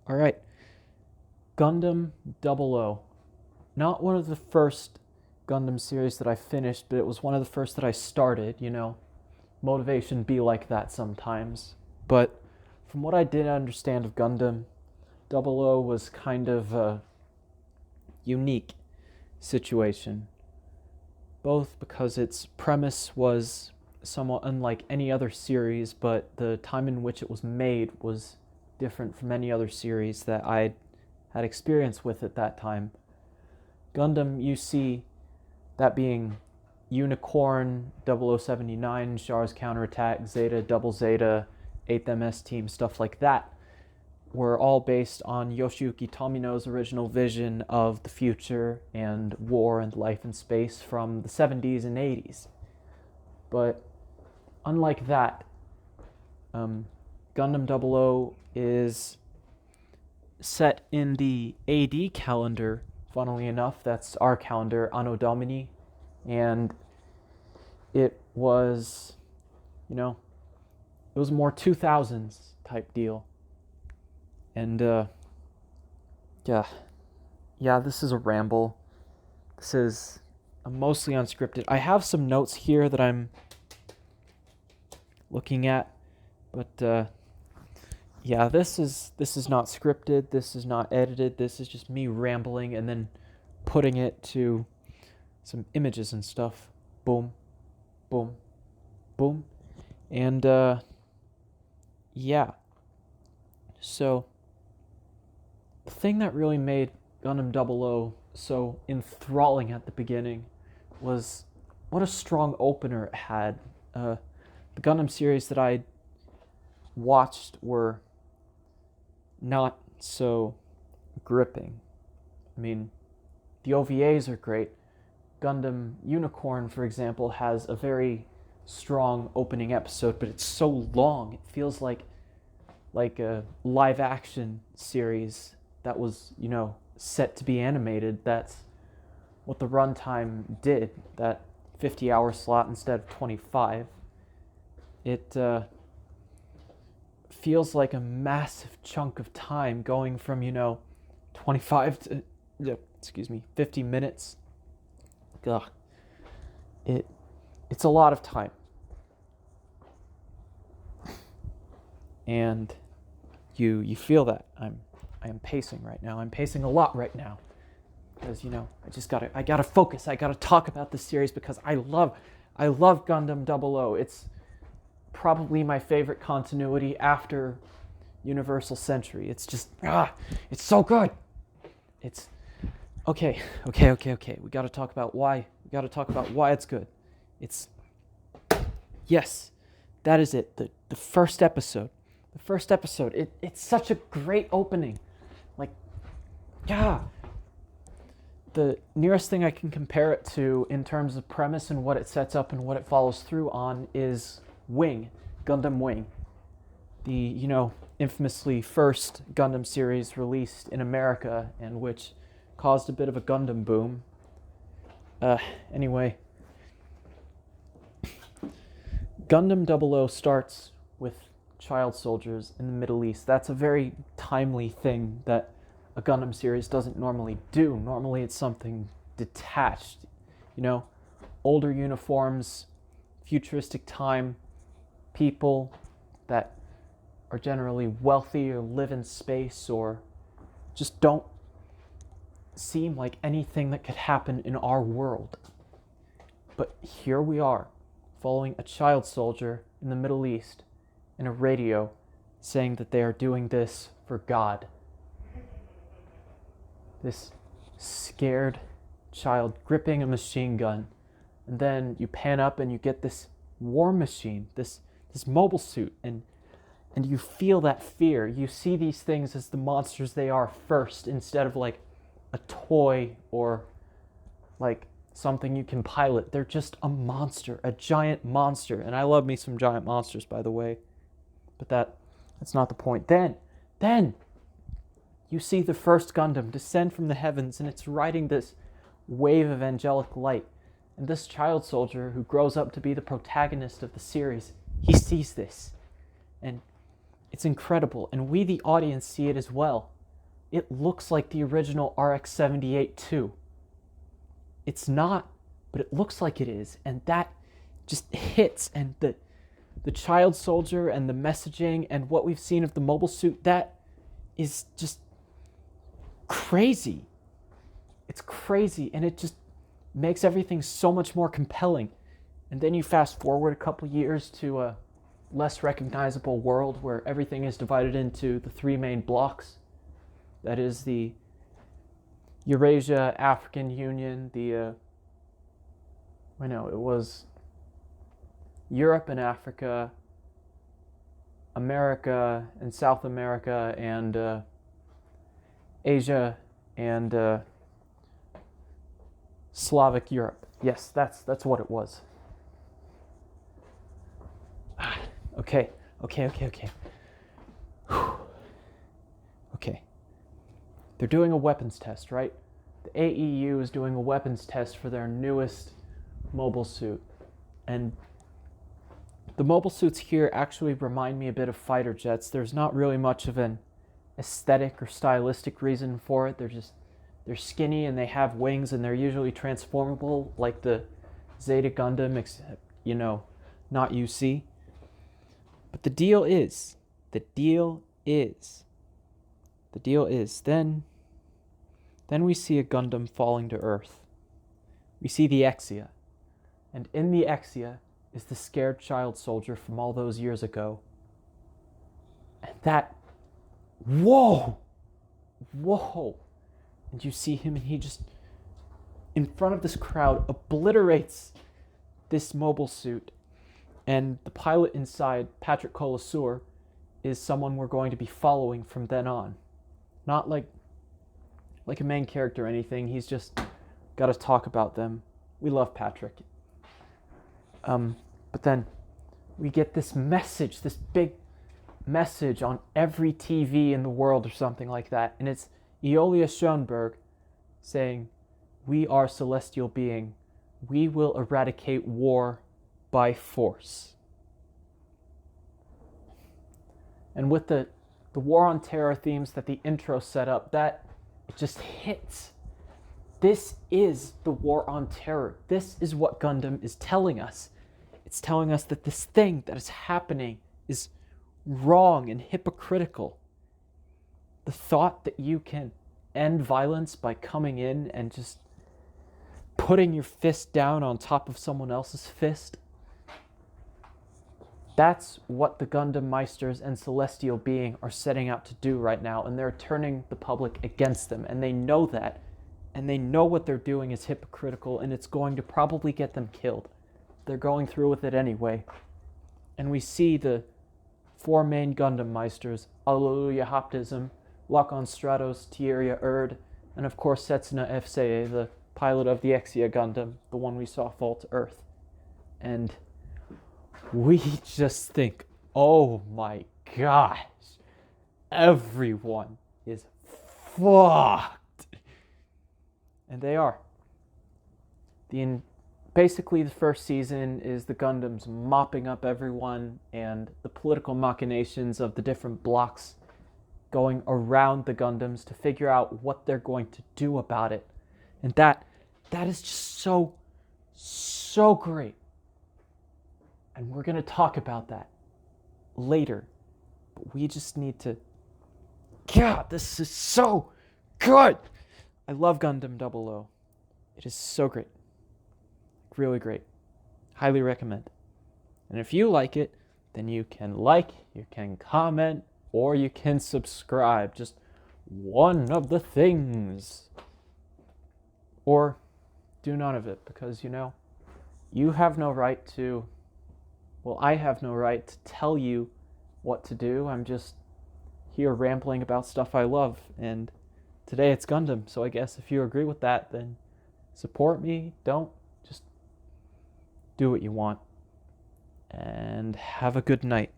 All right, Gundam 00. Not one of the first Gundam series that I finished, but it was one of the first that I started, Motivation be like that sometimes. But from what I did understand of Gundam, 00 was kind of a unique situation, both because its premise was somewhat unlike any other series, but the time in which it was made was different from any other series that I had experience with at that time. Gundam, you see that being Unicorn, 0079, Char's Counterattack, Zeta, Double Zeta, 8th MS Team, stuff like that, were all based on Yoshiyuki Tomino's original vision of the future and war and life in space from the 70s and 80s. But unlike that, Gundam 00 is set in the AD calendar, funnily enough. That's our calendar, Anno Domini. And it was, it was more 2000s type deal. And, yeah, this is a ramble. This is mostly unscripted. I have some notes here that I'm looking at, but, yeah, this is not scripted, this is not edited, this is just me rambling and then putting it to some images and stuff. Boom, boom, boom. And, yeah. So, the thing that really made Gundam 00 so enthralling at the beginning was what a strong opener it had. The Gundam series that I watched were not so gripping. I mean, the OVAs are great. Gundam Unicorn, for example, has a very strong opening episode, but it's so long. It feels like a live action series that was, set to be animated. That's what the runtime did, that 50-hour slot instead of 25. It feels like a massive chunk of time going from, 25 to, 50 minutes. Ugh. It's a lot of time. And you feel that. I am pacing right now. I'm pacing a lot right now. Because, I gotta focus. I gotta talk about this series because I love Gundam 00. It's probably my favorite continuity after Universal Century. It's just, it's so good. It's, okay. We gotta talk about why. We gotta talk about why it's good. Yes, that is it. The first episode. The first episode. It's such a great opening. The nearest thing I can compare it to in terms of premise and what it sets up and what it follows through on is Wing, Gundam Wing. The, infamously first Gundam series released in America and which caused a bit of a Gundam boom. Anyway, Gundam 00 starts with child soldiers in the Middle East. That's a very timely thing that a Gundam series doesn't normally do. Normally it's something detached, older uniforms, futuristic time, people that are generally wealthy or live in space or just don't seem like anything that could happen in our world. But here we are, following a child soldier in the Middle East in a radio saying that they are doing this for God. This scared child gripping a machine gun. And then you pan up and you get this war machine, this mobile suit, and you feel that fear. You see these things as the monsters they are first, instead of like a toy or like something you can pilot. They're just a monster, a giant monster. And I love me some giant monsters, by the way. But that's not the point. Then you see the first Gundam descend from the heavens, and it's riding this wave of angelic light. And this child soldier, who grows up to be the protagonist of the series, he sees this. And it's incredible. And we, the audience, see it as well. it looks like the original RX-78 too. It's not, but it looks like it is, and that just hits. And the child soldier and the messaging and what we've seen of the mobile suit, that is just crazy. It's crazy, and it just makes everything so much more compelling. And then you fast forward a couple years to a less recognizable world where everything is divided into the three main blocks. That is the Eurasia, African Union, it was Europe and Africa, America and South America, and Asia and Slavic Europe. Yes, that's what it was. Okay. Okay. They're doing a weapons test, right? The AEU is doing a weapons test for their newest mobile suit. And the mobile suits here actually remind me a bit of fighter jets. There's not really much of an aesthetic or stylistic reason for it. They're skinny and they have wings, and they're usually transformable like the Zeta Gundam, except, not UC. But the deal is, then we see a Gundam falling to Earth. We see the Exia. And in the Exia is the scared child soldier from all those years ago. And that, whoa! And you see him, and he just, in front of this crowd, obliterates this mobile suit. And the pilot inside, Patrick Colasur, is someone we're going to be following from then on. Not like a main character or anything. He's just got to talk about them. We love Patrick. But then we get this message, this big message on every TV in the world or something like that. And it's Eolia Schoenberg saying, "We are celestial being. We will eradicate war by force." And with the war on terror themes that the intro set up, that it just hits. This is the war on terror. This is what Gundam is telling us. It's telling us that this thing that is happening is wrong and hypocritical. The thought that you can end violence by coming in and just putting your fist down on top of someone else's fist, that's what the Gundam Meisters and Celestial Being are setting out to do right now, and they're turning the public against them, and they know that, and they know what they're doing is hypocritical, and it's going to probably get them killed. They're going through with it anyway. And we see the four main Gundam Meisters, Alleluia Haptism, Lakon Stratos, Tieria Erd, and of course Setsuna Fseye, the pilot of the Exia Gundam, the one we saw fall to Earth. And we just think, oh my gosh, everyone is fucked. And they are. Basically, the first season is the Gundams mopping up everyone and the political machinations of the different blocks going around the Gundams to figure out what they're going to do about it. And that is just so great. And we're going to talk about that later. But we just need to... God, this is so good! I love Gundam 00. It is so great. Really great. Highly recommend. And if you like it, then you can like, you can comment, or you can subscribe. Just one of the things. Or do none of it, because, you have no right to... Well, I have no right to tell you what to do. I'm just here rambling about stuff I love. And today it's Gundam, so I guess if you agree with that, then support me. Don't. Just do what you want. And have a good night.